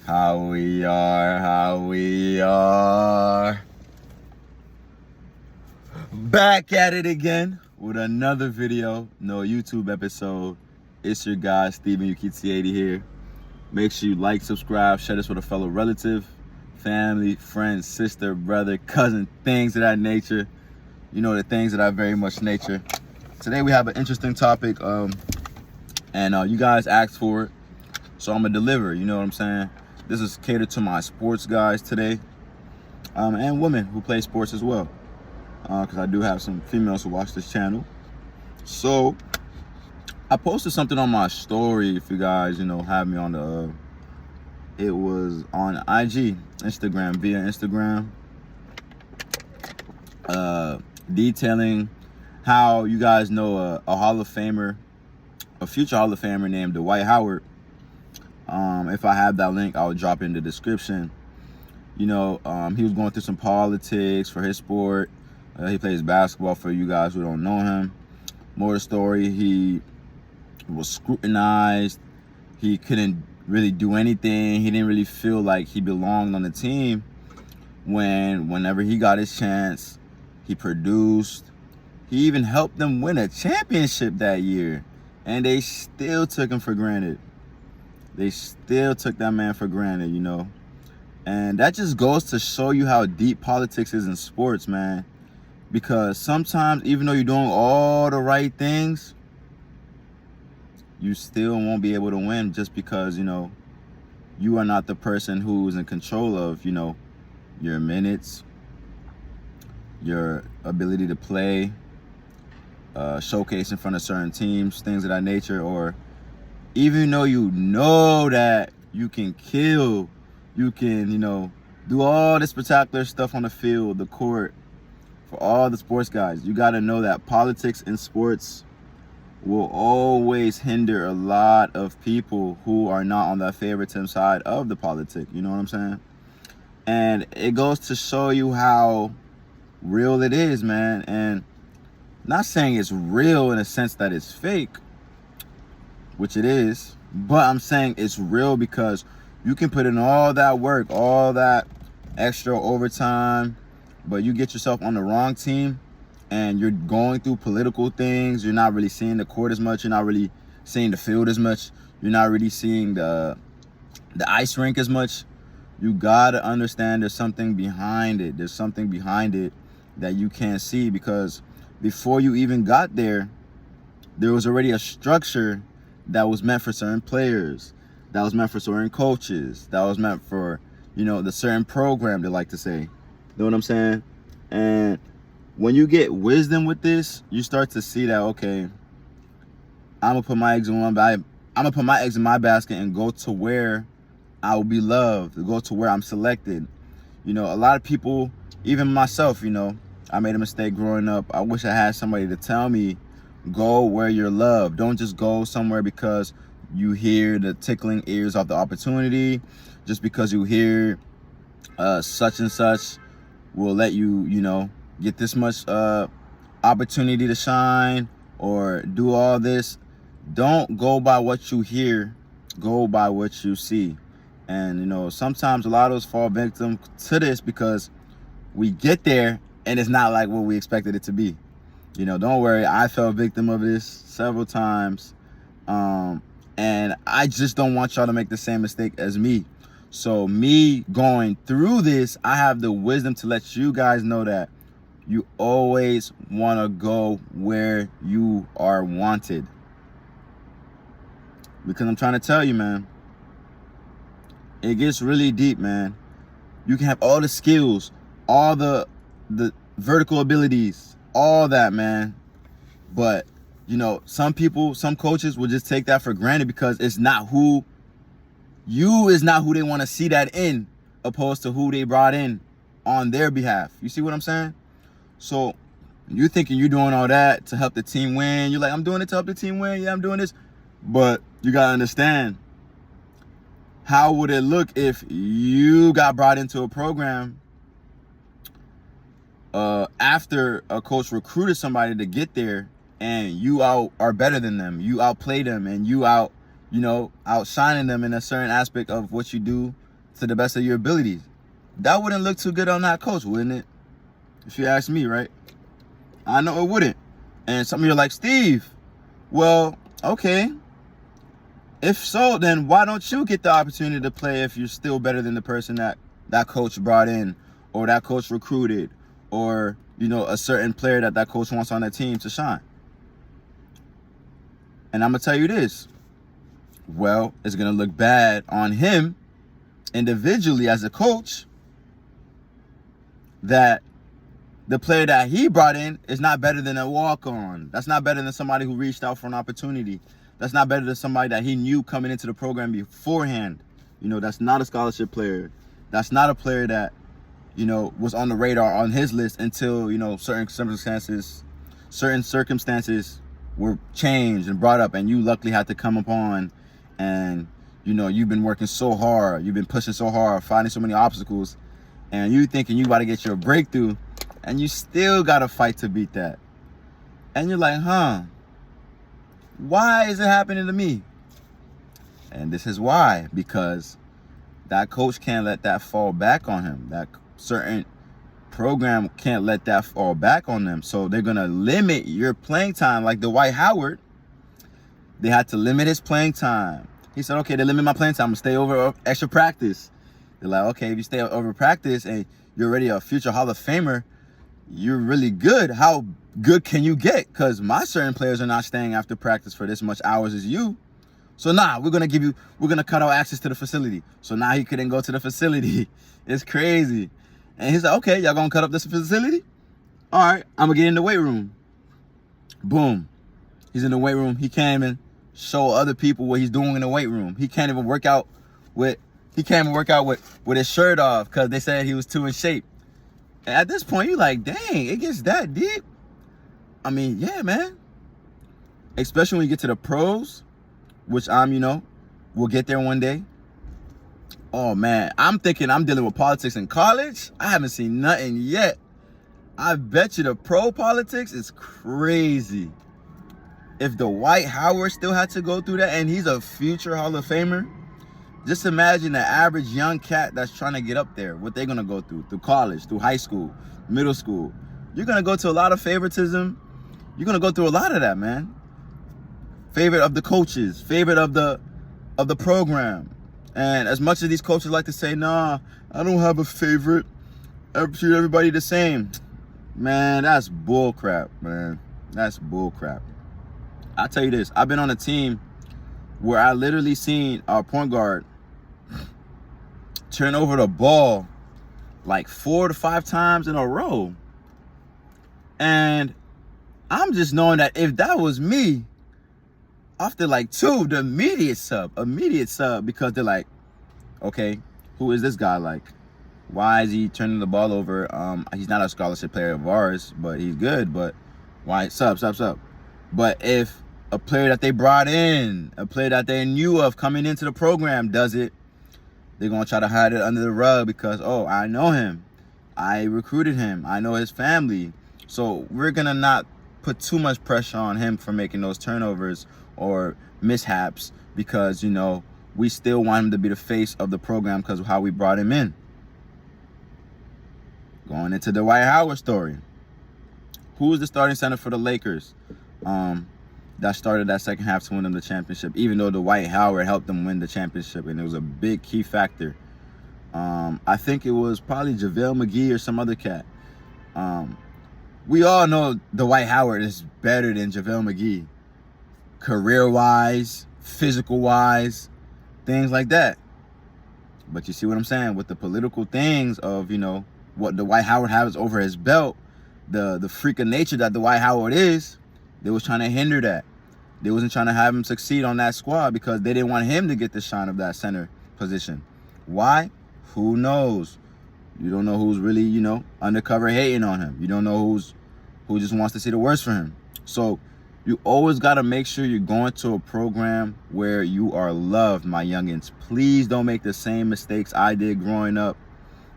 How we are. Back at it again with another video, no YouTube episode. It's your guy, Steven Ukiti80 here. Make sure you like, subscribe, share this with a fellow relative, family, friend, sister, brother, cousin, things of that nature. You know, the things that I very much nature. Today we have an interesting topic, and you guys asked for it, so I'm gonna deliver, you know what I'm saying? This is catered to my sports guys today, and women who play sports as well, because I do have some females who watch this channel. So I posted something on my story. If you guys, have me on the, it was on IG, via Instagram, detailing how you guys know a Hall of Famer, a future Hall of Famer named Dwight Howard. If I have that link, I'll drop it in the description. He was going through some politics for his sport. He plays basketball, for you guys who don't know him. More the story, he was scrutinized. He couldn't really do anything. He didn't really feel like he belonged on the team. Whenever he got his chance, he produced. He even helped them win a championship that year. And they still took him for granted. They still took that man for granted, And that just goes to show you how deep politics is in sports, man. Because sometimes, even though you're doing all the right things, you still won't be able to win just because, you are not the person who is in control of, your minutes, your ability to play, showcase in front of certain teams, things of that nature. Or even though you know that you can kill, you can, do all this spectacular stuff on the field, the court, for all the sports guys, you got to know that politics in sports will always hinder a lot of people who are not on that favoritism side of the politic. You know what I'm saying? And it goes to show you how real it is, man. And not saying it's real in a sense that it's fake, which it is, but I'm saying it's real because you can put in all that work, all that extra overtime, but you get yourself on the wrong team and you're going through political things. You're not really seeing the court as much. You're not really seeing the field as much. You're not really seeing the ice rink as much. You gotta understand there's something behind it. There's something behind it that you can't see, because before you even got there, there was already a structure that was meant for certain players, that was meant for certain coaches, that was meant for, the certain program, they like to say. You know what I'm saying? And when you get wisdom with this, you start to see that, okay, I'm gonna put my eggs in my basket and go to where I will be loved, go to where I'm selected. A lot of people, even myself, I made a mistake growing up. I wish I had somebody to tell me, go where you're loved. Don't just go somewhere because you hear the tickling ears of the opportunity, just because you hear such and such will let you, get this much opportunity to shine or do all this. Don't go by what you hear, go by what you see. And, sometimes a lot of us fall victim to this because we get there and it's not like what we expected it to be. Don't worry, I fell victim of this several times. And I just don't want y'all to make the same mistake as me. So me going through this, I have the wisdom to let you guys know that you always want to go where you are wanted. Because I'm trying to tell you, man, it gets really deep, man. You can have all the skills, all the vertical abilities, all that, man. But, some people, some coaches will just take that for granted because it's not who they want to see that in, opposed to who they brought in on their behalf. You see what I'm saying? So you're thinking you're doing all that to help the team win. You're like, I'm doing it to help the team win. Yeah, I'm doing this. But you got to understand, how would it look if you got brought into a program after a coach recruited somebody to get there, and you are better than them, you outplay them, and you outshining them in a certain aspect of what you do to the best of your abilities. That wouldn't look too good on that coach, wouldn't it? If you ask me, right? I know it wouldn't. And some of you are like, Steve, well, okay. If so, then why don't you get the opportunity to play if you're still better than the person that coach brought in, or that coach recruited, or, a certain player that coach wants on that team to shine? And I'm going to tell you this. Well, it's going to look bad on him individually as a coach that the player that he brought in is not better than a walk-on. That's not better than somebody who reached out for an opportunity. That's not better than somebody that he knew coming into the program beforehand. That's not a scholarship player. That's not a player that, was on the radar on his list until, certain circumstances were changed and brought up, and you luckily had to come upon, and, you've been working so hard. You've been pushing so hard, finding so many obstacles, and you thinking you about to get your breakthrough, and you still got to fight to beat that. And you're like, why is it happening to me? And this is why, because that coach can't let that fall back on him. That certain program can't let that fall back on them. So they're going to limit your playing time. Like Dwight Howard, they had to limit his playing time. He said, okay, they limit my playing time. I'm going to stay over extra practice. They're like, okay, if you stay over practice and you're already a future Hall of Famer, you're really good. How good can you get? Because my certain players are not staying after practice for this much hours as you. So we're going to cut out access to the facility. So now he couldn't go to the facility. It's crazy. And he's like, okay, y'all going to cut up this facility? All right, I'm going to get in the weight room. Boom. He's in the weight room. He can't even show other people what he's doing in the weight room. He can't even work out with his shirt off because they said he was too in shape. And at this point, you're like, dang, it gets that deep? I mean, yeah, man. Especially when you get to the pros, which we'll get there one day. Oh, man, I'm thinking I'm dealing with politics in college. I haven't seen nothing yet. I bet you the pro politics is crazy. If Dwight Howard still had to go through that, and he's a future Hall of Famer, just imagine the average young cat that's trying to get up there, what they're going to go through college, through high school, middle school. You're going to go to a lot of favoritism. You're going to go through a lot of that, man. Favorite of the coaches, favorite of the program. And as much as these coaches like to say, nah, I don't have a favorite, I treat everybody the same. Man, that's bull crap, man. That's bull crap. I'll tell you this. I've been on a team where I literally seen our point guard turn over the ball like 4 to 5 times in a row. And I'm just knowing that if that was me, after like 2, the immediate sub, because they're like, okay, who is this guy like? Why is he turning the ball over? He's not a scholarship player of ours, but he's good. But why? Sub. But if a player that they brought in, a player that they knew of coming into the program does it, they're going to try to hide it under the rug because, oh, I know him. I recruited him. I know his family. So we're going to not put too much pressure on him for making those turnovers or mishaps because, we still want him to be the face of the program because of how we brought him in. Going into the Dwight Howard story. Who was the starting center for the Lakers that started that second half to win them the championship, even though Dwight Howard helped them win the championship, and it was a big key factor. I think it was probably JaVale McGee or some other cat. We all know Dwight Howard is better than JaVale McGee. Career-wise, physical-wise, things like that. But you see what I'm saying? With the political things of, what Dwight Howard has over his belt, the freak of nature that Dwight Howard is, they was trying to hinder that. They wasn't trying to have him succeed on that squad because they didn't want him to get the shine of that center position. Why? Who knows? You don't know who's really, undercover hating on him. You don't know who just wants to see the worst for him. So you always got to make sure you're going to a program where you are loved, my youngins. Please don't make the same mistakes I did growing up,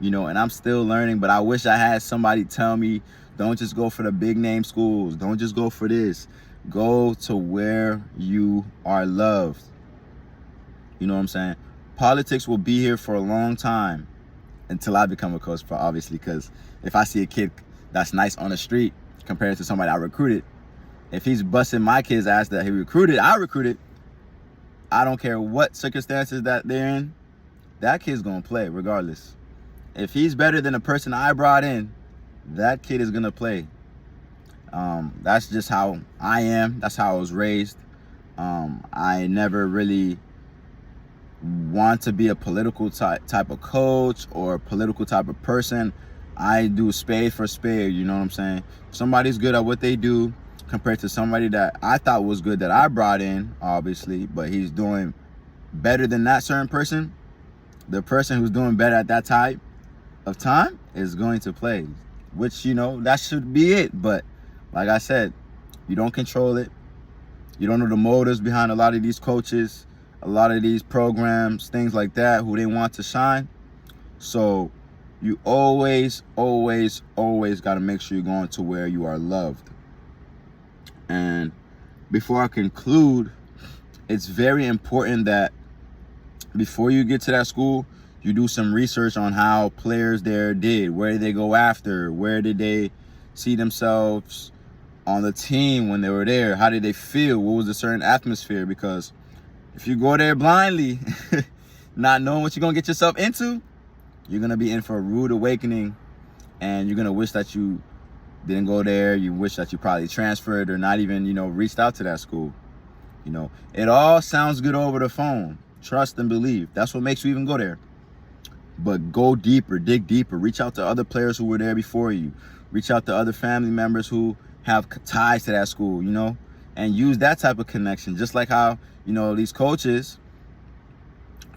and I'm still learning, but I wish I had somebody tell me, don't just go for the big name schools. Don't just go for this. Go to where you are loved. You know what I'm saying? Politics will be here for a long time until I become a coach, obviously, because if I see a kid that's nice on the street compared to somebody I recruited, if he's busting my kid's ass that I recruited, I don't care what circumstances that they're in, that kid's going to play regardless. If he's better than the person I brought in, that kid is going to play. That's just how I am. That's how I was raised. I never really want to be a political type of coach or a political type of person. I do spade for spade, you know what I'm saying? If somebody's good at what they do compared to somebody that I thought was good that I brought in, obviously, but he's doing better than that certain person, the person who's doing better at that type of time is going to play, which, you know, that should be it. But like I said, you don't control it. You don't know the motives behind a lot of these coaches, a lot of these programs, things like that, who they want to shine. So you always got to make sure you're going to where you are loved. And before I conclude, it's very important that before you get to that school, you do some research on how players there did. Where did they go after? Where did they see themselves on the team when they were there? How did they feel? What was a certain atmosphere? Because if you go there blindly, not knowing what you're going to get yourself into, you're going to be in for a rude awakening, and you're going to wish that you didn't go there. You wish that you probably transferred or not even, you know, reached out to that school. You know, it all sounds good over the phone. Trust and believe. That's what makes you even go there. But go deeper, dig deeper. Reach out to other players who were there before you. Reach out to other family members who have ties to that school, you know, and use that type of connection. Just like how, you know, these coaches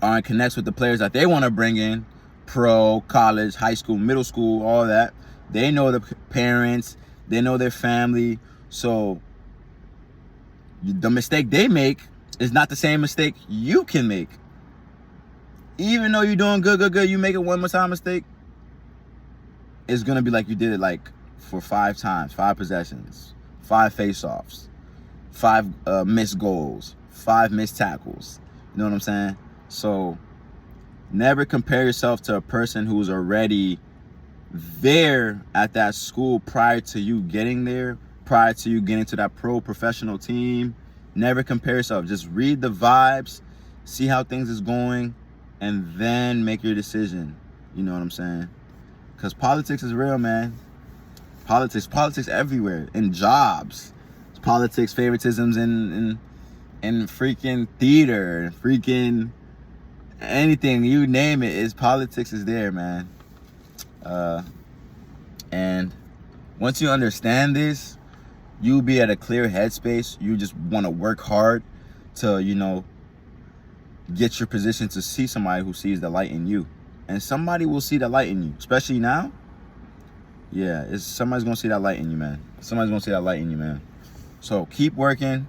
are in connects with the players that they want to bring in, pro, college, high school, middle school, all that. They know the parents, they know their family. So the mistake they make is not the same mistake you can make. Even though you're doing good, you make it one more time mistake, it's going to be like you did it like for 5 times, 5 possessions, 5 face-offs, 5 missed goals, 5 missed tackles. You know what I'm saying? So never compare yourself to a person who's already there at that school prior to you getting there, prior to you getting to that pro professional team. Never compare yourself. Just read the vibes, see how things is going, and then make your decision. You know what I'm saying? Because politics is real, man. Politics everywhere. In jobs. Politics, favoritisms in freaking theater, freaking anything, you name it, politics is there, man. And once you understand this, you'll be at a clear headspace. You just want to work hard to, you know, get your position to see somebody who sees the light in you. And somebody will see the light in you, especially now. Yeah, somebody's going to see that light in you, man. Somebody's going to see that light in you, man. So keep working,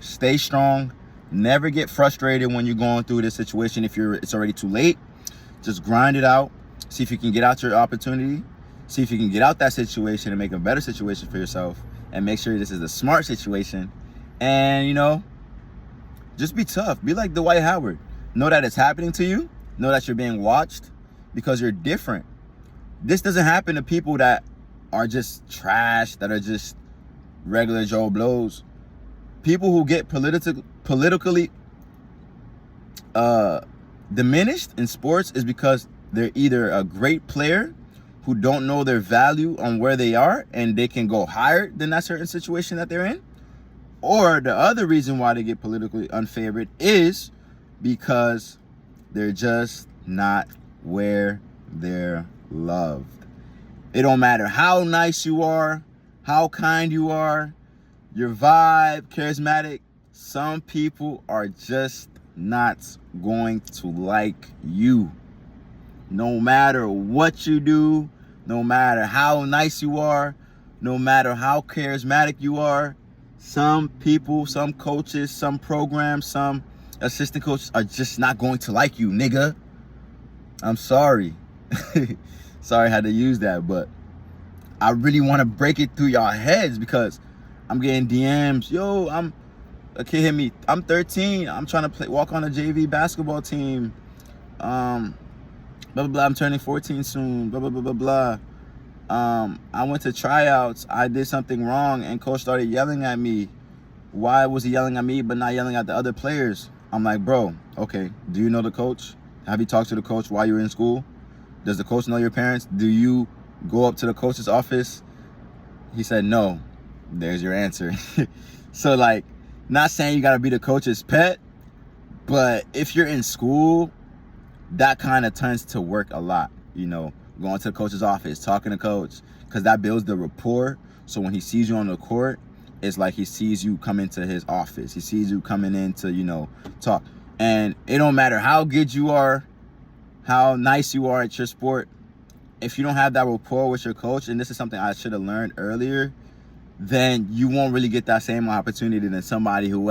stay strong, never get frustrated when you're going through this situation. If it's already too late, just grind it out. See if you can get out your opportunity. See if you can get out that situation and make a better situation for yourself, and make sure this is a smart situation. And, you know, just be tough. Be like Dwight Howard. Know that it's happening to you. Know that you're being watched because you're different. This doesn't happen to people that are just trash, that are just regular Joe Blows. People who get politically diminished in sports is because they're either a great player who don't know their value on where they are and they can go higher than that certain situation that they're in. Or the other reason why they get politically unfavored is because they're just not where they're loved. It don't matter how nice you are, how kind you are, your vibe, charismatic. Some people are just not going to like you. No matter what you do, no matter how nice you are, no matter how charismatic you are, some people, some coaches, some programs, some assistant coaches are just not going to like you, nigga. I'm sorry. Sorry I had to use that, but I really want to break it through y'all heads because I'm getting DMs. Yo, a kid hit me. I'm 13. I'm trying to walk on a JV basketball team. blah, blah, blah, I'm turning 14 soon, blah, blah, blah, blah, blah. I went to tryouts. I did something wrong, and coach started yelling at me. Why was he yelling at me but not yelling at the other players? I'm like, bro, okay, do you know the coach? Have you talked to the coach while you were in school? Does the coach know your parents? Do you go up to the coach's office? He said, no. There's your answer. So, like, not saying you got to be the coach's pet, but if you're in school, that kind of tends to work a lot, you know, going to the coach's office, talking to coach, because that builds the rapport. So when he sees you on the court, it's like he sees you come into his office. He sees you coming in to, you know, talk. And it don't matter how good you are, how nice you are at your sport. If you don't have that rapport with your coach, and this is something I should have learned earlier, then you won't really get that same opportunity than somebody who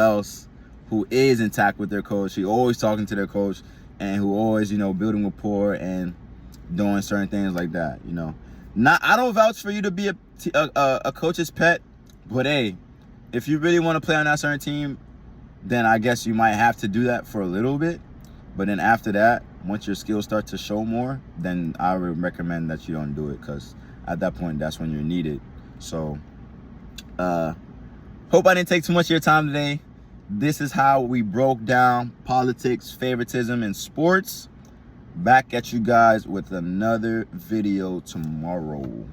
is intact with their coach, who always talking to their coach, and who always, you know, building rapport and doing certain things like that, you know. I don't vouch for you to be a coach's pet, but hey, if you really want to play on that certain team, then I guess you might have to do that for a little bit. But then after that, once your skills start to show more, then I would recommend that you don't do it, because at that point, that's when you're needed. So, hope I didn't take too much of your time today. This is how we broke down politics, favoritism, and sports. Back at you guys with another video tomorrow.